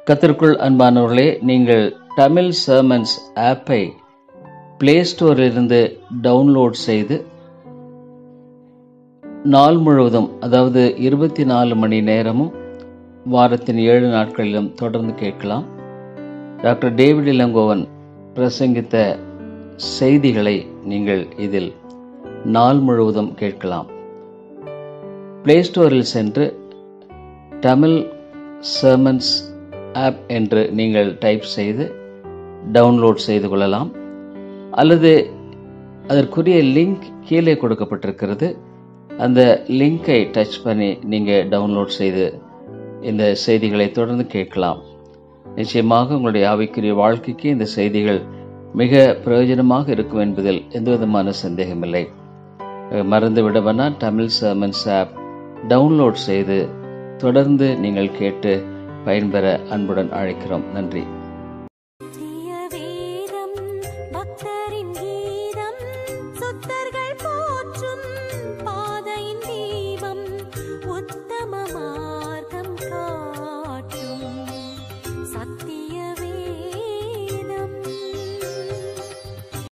கர்த்தருக்குள் அன்பானவர்களே, நீங்கள் தமிழ் சர்மன்ஸ் ஆப்பை பிளே ஸ்டோரிலிருந்து டவுன்லோட் செய்து நாள் முழுவதும், அதாவது 24 மணி நேரமும் வாரத்தின் 7 நாட்களிலும் தொடர்ந்து கேட்கலாம். டாக்டர் டேவிட் இளங்கோவன் பிரசங்கித்த செய்திகளை நீங்கள் இதில் நாள் முழுவதும் கேட்கலாம். பிளே ஸ்டோரில் சென்று தமிழ் சர்மன்ஸ் ஆப் என்று நீங்கள் டைப் செய்து டவுன்லோட் செய்து கொள்ளலாம். அல்லது அதற்குரிய லிங்க் கீழே கொடுக்கப்பட்டிருக்கிறது. அந்த லிங்கை டச் பண்ணி நீங்கள் டவுன்லோட் செய்து இந்த செய்திகளை தொடர்ந்து கேட்கலாம். நிச்சயமாக உங்களுடைய ஆவிக்குரிய வாழ்க்கைக்கு இந்த செய்திகள் மிக பிரயோஜனமாக இருக்கும் என்பதில் எந்தவிதமான சந்தேகமில்லை. மறந்துவிட வேண்டாம், தமிழ் சர்மன்ஸ் ஆப் டவுன்லோட் செய்து தொடர்ந்து நீங்கள் கேட்டு பயன்பெற அன்புடன் அழைக்கிறோம். நன்றி. பக்தரின்